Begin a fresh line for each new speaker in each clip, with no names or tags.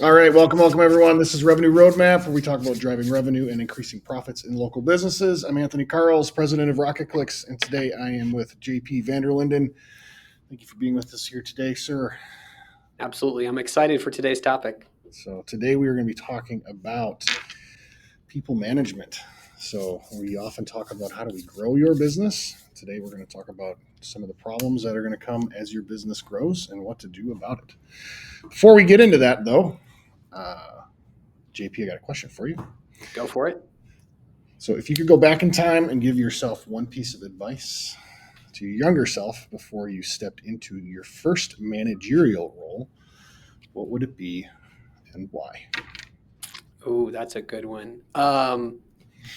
All right, welcome everyone. This is Revenue Roadmap, where we talk about driving revenue and increasing profits in local businesses. I'm Anthony Karls, president of Rocket Clicks, and today I am with JP Vanderlinden. Thank you for being with us here today, sir.
Absolutely. I'm excited for today's topic.
So today we are going to be talking about people management. So we often talk about how do we grow your business. Today we're going to talk about some of the problems that are going to come as your business grows and what to do about it. Before we get into that, though, JP, I got a question for you.
Go for it.
So, if you could go back in time and give yourself one piece of advice to your younger self before you stepped into your first managerial role, what would it be and why?
Oh, that's a good one.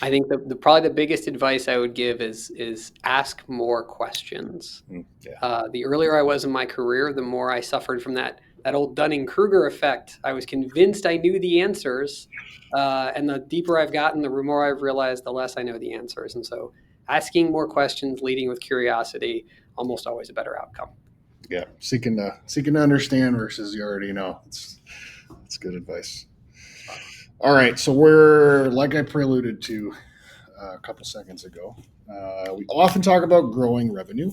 I think the probably the biggest advice I would give is ask more questions.
Yeah.
The earlier I was in my career, the more I suffered from that old Dunning-Kruger effect. I was convinced I knew the answers, and the deeper I've gotten, the more I've realized the less I know the answers. And so, asking more questions, leading with curiosity, almost always a better outcome.
Yeah. Seeking to understand versus you already know. It's good advice. All right. So we're like I preluded to a couple seconds ago. We often talk about growing revenue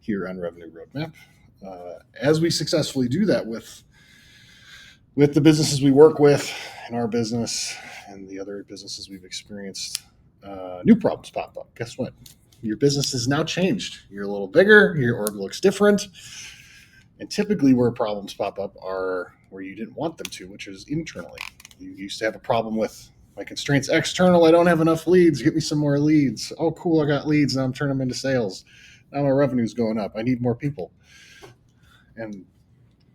here on Revenue Roadmap. As we successfully do that with the businesses we work with in our business and the other businesses we've experienced, new problems pop up. Guess what? Your business has now changed. You're a little bigger, your org looks different. And typically, where problems pop up are where you didn't want them to, which is internally. You used to have a problem with my constraints external. I don't have enough leads. Get me some more leads. Oh, cool. I got leads. Now I'm turning them into sales. Now my revenue's going up. I need more people. And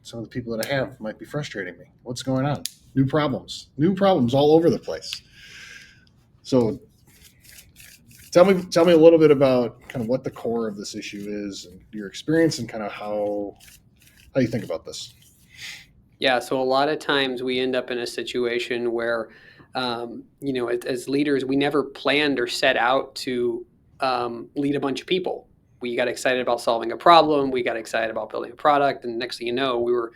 some of the people that I have might be frustrating me. What's going on? New problems all over the place. So tell me a little bit about kind of what the core of this issue is and your experience and kind of how you think about this.
Yeah, so a lot of times we end up in a situation where, as leaders, we never planned or set out to lead a bunch of people. We got excited about solving a problem. We got excited about building a product. And next thing you know, we were,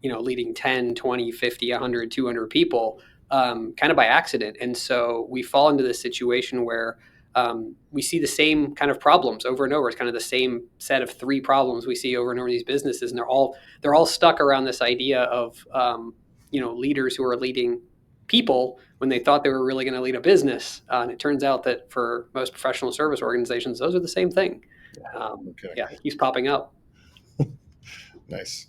leading 10, 20, 50, 100, 200 people kind of by accident. And so we fall into this situation where we see the same kind of problems over and over. It's kind of the same set of three problems we see over and over in these businesses, and they're all stuck around this idea of leaders who are leading people when they thought they were really going to lead a business. And it turns out that for most professional service organizations, those are the same thing.
Okay.
Yeah, it keeps popping up.
Nice.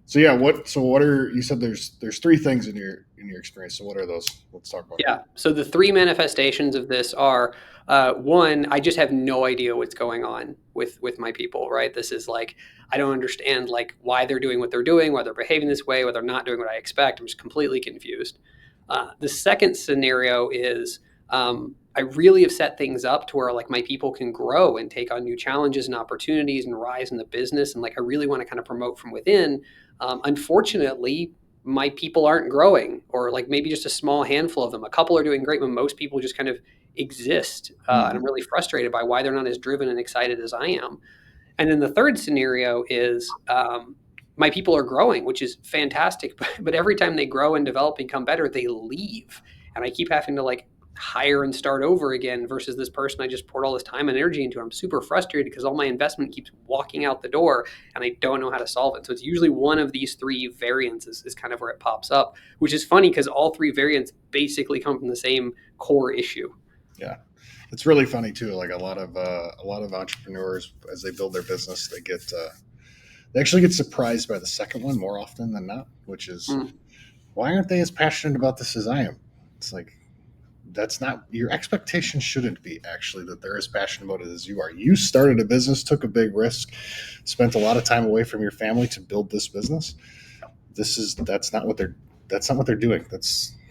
So yeah, what are you said there's three things in your experience. So what are those? Let's talk about.
Yeah. So the three manifestations of this are one, I just have no idea what's going on with my people, right? This is like I don't understand like why they're doing what they're doing, why they're behaving this way, why they're not doing what I expect. I'm just completely confused. The second scenario is I really have set things up to where like my people can grow and take on new challenges and opportunities and rise in the business, and like I really want to kind of promote from within. Unfortunately, my people aren't growing, or like maybe just a small handful of them. A couple are doing great, but most people just kind of exist. And I'm really frustrated by why they're not as driven and excited as I am. And then the third scenario is my people are growing, which is fantastic. But every time they grow and develop and become better, they leave. And I keep having to like hire and start over again versus this person I just poured all this time and energy into. I'm super frustrated because all my investment keeps walking out the door and I don't know how to solve it. So it's usually one of these three variants is kind of where it pops up, which is funny because all three variants basically come from the same core issue.
Yeah. It's really funny too. Like a lot of entrepreneurs, as they build their business, they actually get surprised by the second one more often than not, which is why aren't they as passionate about this as I am? It's like that's not your expectation. Shouldn't be actually that they're as passionate about it as you are. You started a business, took a big risk, spent a lot of time away from your family to build this business. That's not what they're doing.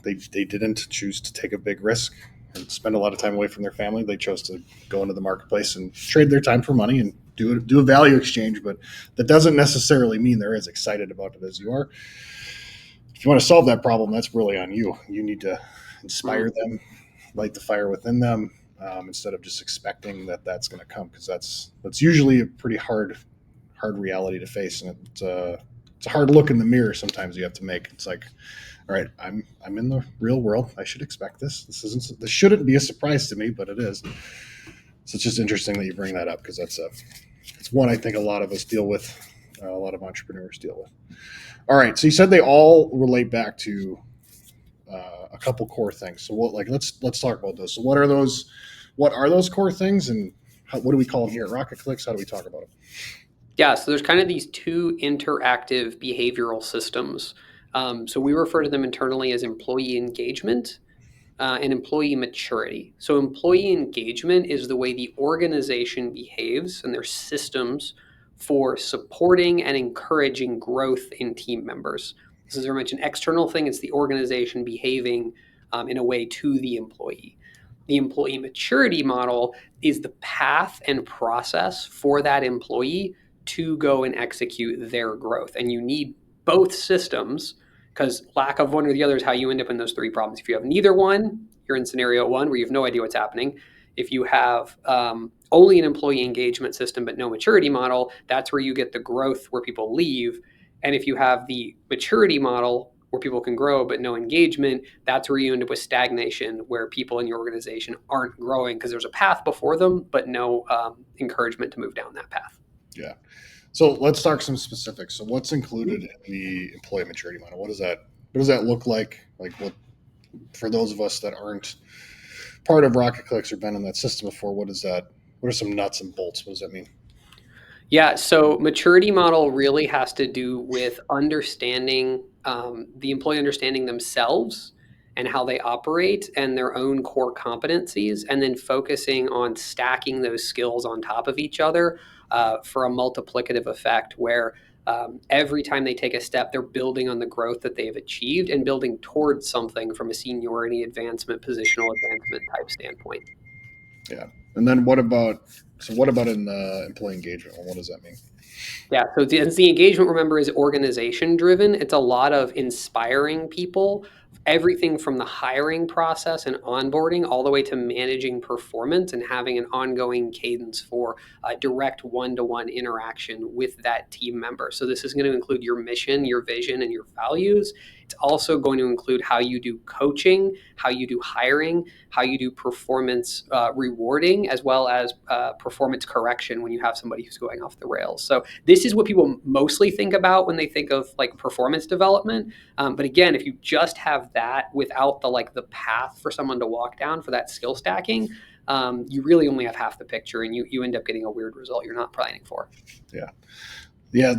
They didn't choose to take a big risk and spend a lot of time away from their family. They chose to go into the marketplace and trade their time for money and do a value exchange. But that doesn't necessarily mean they're as excited about it as you are. If you want to solve that problem, that's really on you. You need to inspire them, light the fire within them, instead of just expecting that that's going to come, because that's usually a pretty hard reality to face, and it's a hard look in the mirror sometimes you have to make. It's like All right, I'm in the real world. I should expect this. This shouldn't be a surprise to me, but it is. So it's just interesting that you bring that up because it's one I think a lot of us deal with, a lot of entrepreneurs deal with. All right, so you said they all relate back to a couple core things. So let's talk about those. So what are those? What are those core things, and what do we call them here at Rocket Clicks? How do we talk about them?
Yeah, so there's kind of these two interactive behavioral systems. So we refer to them internally as employee engagement and employee maturity. So employee engagement is the way the organization behaves and their systems for supporting and encouraging growth in team members. This is very much an external thing. It's the organization behaving in a way to the employee. The employee maturity model is the path and process for that employee to go and execute their growth. And you need both systems because lack of one or the other is how you end up in those three problems. If you have neither one, you're in scenario one where you have no idea what's happening. If you have only an employee engagement system but no maturity model, that's where you get the growth where people leave. And if you have the maturity model where people can grow but no engagement, that's where you end up with stagnation, where people in your organization aren't growing because there's a path before them but no encouragement to move down that path.
Yeah. So let's talk some specifics. So what's included in the employee maturity model? What does that look like? Like what for those of us that aren't part of Rocket Clicks or been in that system before, what is that? What are some nuts and bolts? What does that mean?
Yeah, so maturity model really has to do with understanding the employee understanding themselves and how they operate and their own core competencies, and then focusing on stacking those skills on top of each other for a multiplicative effect where every time they take a step, they're building on the growth that they've achieved and building towards something from a seniority advancement, positional advancement type standpoint.
Yeah. And then what about in the employee engagement? What does that mean?
Yeah, so the engagement, remember, is organization driven. It's a lot of inspiring people, everything from the hiring process and onboarding all the way to managing performance and having an ongoing cadence for direct one-to-one interaction with that team member. So this is going to include your mission, your vision, and your values. It's also going to include how you do coaching, how you do hiring, how you do performance rewarding, as well as performance correction when you have somebody who's going off the rails. So this is what people mostly think about when they think of like performance development. But again, if you just have that without the path for someone to walk down for that skill stacking, you really only have half the picture, and you end up getting a weird result you're not planning for.
Yeah. Yeah.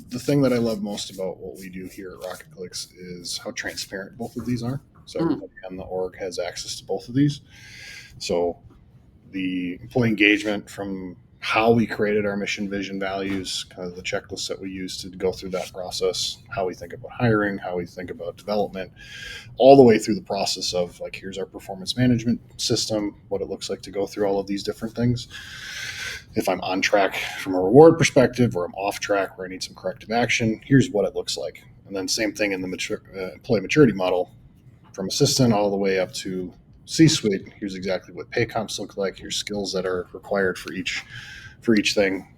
The thing that I love most about what we do here at Rocket Clicks is how transparent both of these are. So
Mm.
everybody on the org has access to both of these. So the employee engagement from how we created our mission, vision, values, kind of the checklists that we use to go through that process, how we think about hiring, how we think about development, all the way through the process of like, here's our performance management system, what it looks like to go through all of these different things. If I'm on track from a reward perspective or I'm off track where I need some corrective action, here's what it looks like. And then same thing in the employee maturity model from assistant all the way up to C-suite. Here's exactly what pay comps look like. Here's skills that are required for each thing,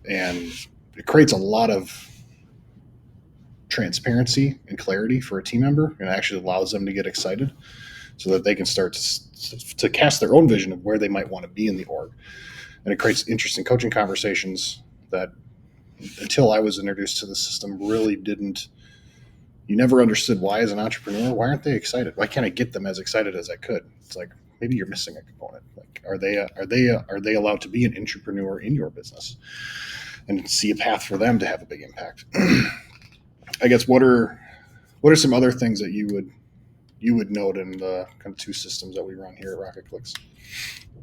and it creates a lot of transparency and clarity for a team member, and actually allows them to get excited so that they can start to cast their own vision of where they might want to be in the org. And it creates interesting coaching conversations that, until I was introduced to the system, really didn't. You never understood why, as an entrepreneur, why aren't they excited? Why can't I get them as excited as I could? It's like maybe you're missing a component. Like, are they allowed to be an entrepreneur in your business and see a path for them to have a big impact? I guess what are some other things that you would note in the kind of two systems that we run here at Rocket Clicks?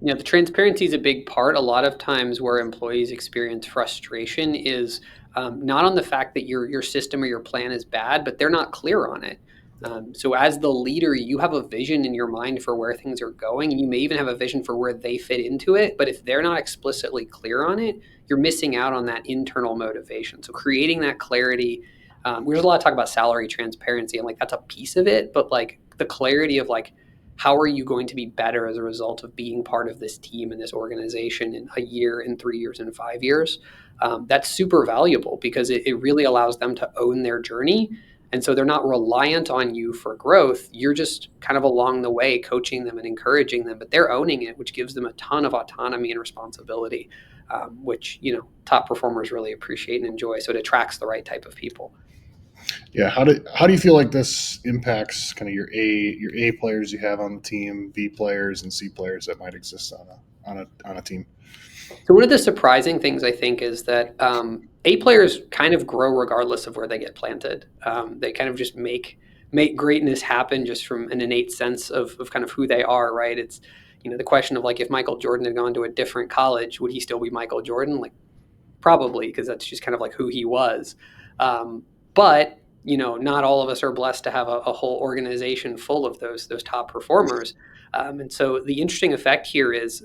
Yeah, the transparency is a big part. A lot of times where employees experience frustration is not on the fact that your system or your plan is bad, but they're not clear on it. So as the leader, you have a vision in your mind for where things are going, and you may even have a vision for where they fit into it. But if they're not explicitly clear on it, you're missing out on that internal motivation. So creating that clarity. There's a lot of talk about salary transparency, and like that's a piece of it, but like the clarity of like how are you going to be better as a result of being part of this team and this organization in a year, in 3 years, in 5 years? That's super valuable because it really allows them to own their journey And so they're not reliant on you for growth. You're just kind of along the way coaching them and encouraging them, but they're owning it, which gives them a ton of autonomy and responsibility, which, top performers really appreciate and enjoy. So it attracts the right type of people.
Yeah. How do you feel like this impacts kind of your A players you have on the team, B players and C players that might exist on a team?
So one of the surprising things I think is that A players kind of grow regardless of where they get planted. They kind of just make greatness happen just from an innate sense of kind of who they are, right? It's the question of like if Michael Jordan had gone to a different college, would he still be Michael Jordan? Like probably, because that's just kind of like who he was. But not all of us are blessed to have a whole organization full of those top performers. And so the interesting effect here is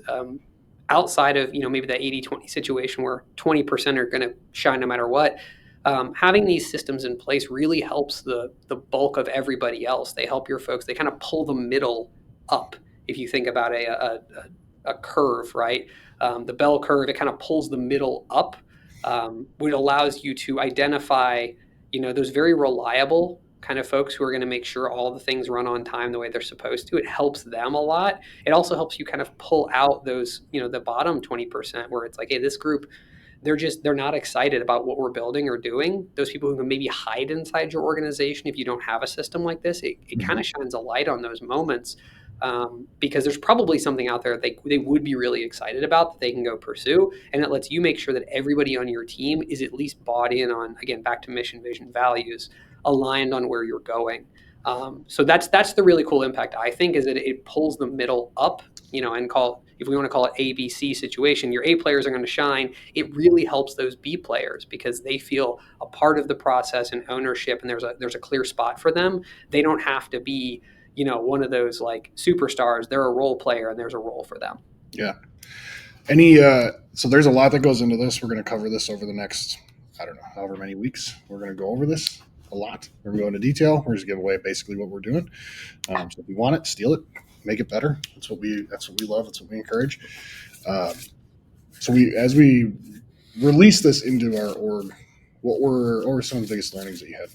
outside of maybe that 80-20 situation where 20% are going to shine no matter what. Having these systems in place really helps the bulk of everybody else. They help your folks. They kind of pull the middle up. If you think about a curve, right? The bell curve, it kind of pulls the middle up, which allows you to identify, those very reliable kind of folks who are going to make sure all the things run on time the way they're supposed to. It helps them a lot. It also helps you kind of pull out those, the bottom 20% where it's like, hey, this group, they're not excited about what we're building or doing. Those people who can maybe hide inside your organization if you don't have a system like this, it kind of shines a light on those moments, because there's probably something out there that they would be really excited about that they can go pursue, and it lets you make sure that everybody on your team is at least bought in on, again, back to mission, vision, values, aligned on where you're going. So that's the really cool impact, I think, is that it pulls the middle up, and if we want to call it ABC situation, your A players are going to shine. It really helps those B players because they feel a part of the process and ownership, and there's a clear spot for them. They don't have to be, one of those like superstars. They're a role player, and there's a role for them.
Yeah. Any so there's a lot that goes into this. We're going to cover this over the next, I don't know, however many weeks. We're going to go over this a lot. We're going to go into detail. We're just give away basically what we're doing. So if you want it, steal it, make it better. That's what we love. That's what we encourage. So as we release this into our org, what were some of the biggest learnings that you had?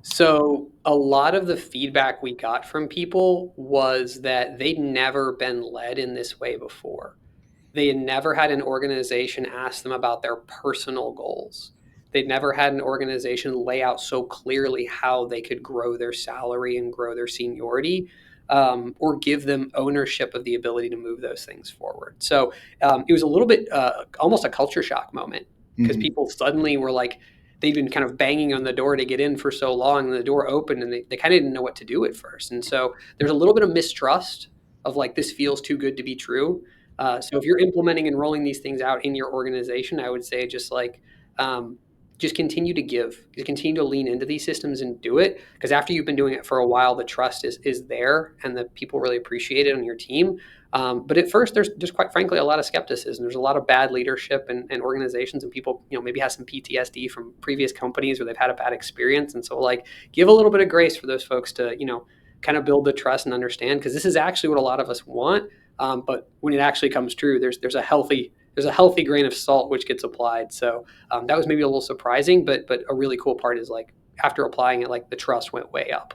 So a lot of the feedback we got from people was that they'd never been led in this way before. They had never had an organization ask them about their personal goals. They'd never had an organization lay out so clearly how they could grow their salary and grow their seniority, or give them ownership of the ability to move those things forward. So it was a little bit almost a culture shock moment, because people suddenly were like, they'd been kind of banging on the door to get in for so long, and the door opened, and they kind of didn't know what to do at first. And so there's a little bit of mistrust of like, this feels too good to be true. So if you're implementing and rolling these things out in your organization, I would say just like, just continue to just continue to lean into these systems and do it. Because after you've been doing it for a while, the trust is there, and the people really appreciate it on your team. But at first, there's just quite frankly a lot of skepticism. There's a lot of bad leadership and organizations, and people, maybe have some PTSD from previous companies where they've had a bad experience. And so, like, give a little bit of grace for those folks to, kind of build the trust and understand, because this is actually what a lot of us want. But when it actually comes true, there's a healthy grain of salt which gets applied. So that was maybe a little surprising, but a really cool part is like after applying it, like the trust went way up.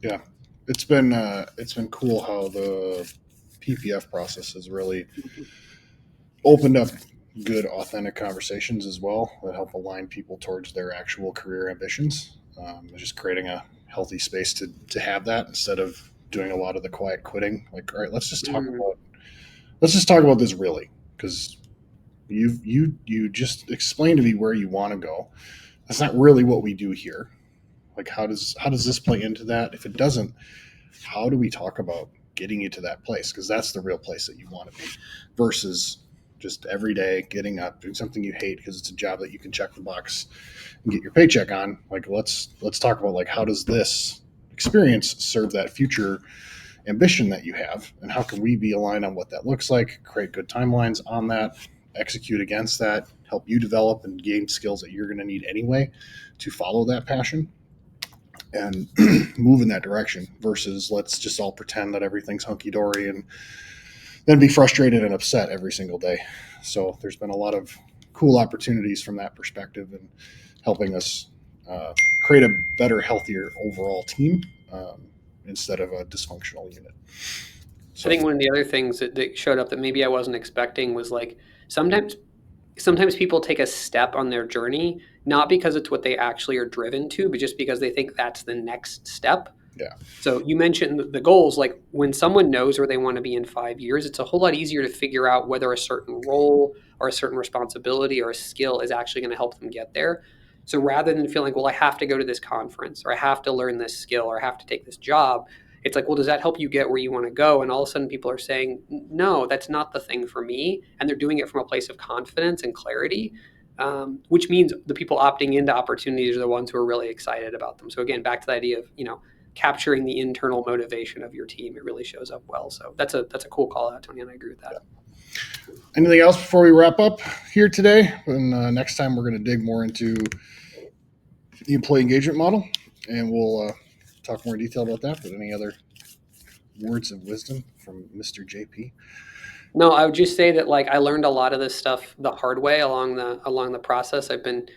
Yeah, it's been cool how the PPF process has really opened up good, authentic conversations as well that help align people towards their actual career ambitions. Just creating a healthy space to have that instead of doing a lot of the quiet quitting. Like, all right, let's just talk about this really, because you just explained to me where you want to go. That's not really what we do here. Like, how does this play into that? If it doesn't, how do we talk about getting you to that place? Because that's the real place that you want to be, versus just every day getting up, doing something you hate because it's a job that you can check the box and get your paycheck on. Like, let's talk about, like, how does this experience serve that future ambition that you have, and how can we be aligned on what that looks like, create good timelines on that, execute against that, help you develop and gain skills that you're going to need anyway to follow that passion and move in that direction, versus let's just all pretend that everything's hunky-dory and then be frustrated and upset every single day. So there's been a lot of cool opportunities from that perspective, and helping us uh, create a better, healthier overall team instead of a dysfunctional unit.
I
So
think one of the other things that showed up that maybe I wasn't expecting was like sometimes people take a step on their journey not because it's what they actually are driven to, but just because they think that's the next step.
yeah,
So you mentioned the goals. Like when someone knows where they want to be in 5 years, it's a whole lot easier to figure out whether a certain role or a certain responsibility or a skill is actually going to help them get there. So rather than feeling, well, I have to go to this conference or I have to learn this skill or I have to take this job, it's like, well, does that help you get where you want to go? And all of a sudden people are saying, no, that's not the thing for me. And they're doing it from a place of confidence and clarity. Which means the people opting into opportunities are the ones who are really excited about them. So again, back to the idea of, capturing the internal motivation of your team, it really shows up well. So that's a cool call out, Tony, and I agree with that.
anything else before we wrap up here today? And next time we're going to dig more into the employee engagement model, and we'll talk more detail about that. But any other words of wisdom from Mr. JP?
No, I would just say that like I learned a lot of this stuff the hard way along the process. I've been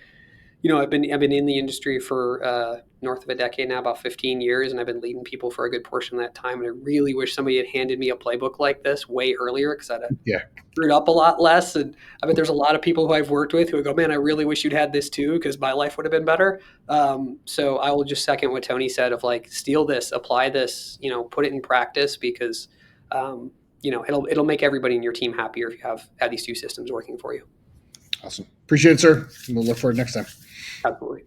in the industry for north of a decade now, about 15 years, and I've been leading people for a good portion of that time. And I really wish somebody had handed me a playbook like this way earlier because I'd have
Yeah,
screwed up a lot less. And I bet there's a lot of people who I've worked with who would go, man, I really wish you'd had this too because my life would have been better. So I will just second what Tony said of like, steal this, apply this, put it in practice because, it'll make everybody in your team happier if you have these two systems working for you.
awesome. Appreciate it, sir. We'll look forward to next time.
Absolutely.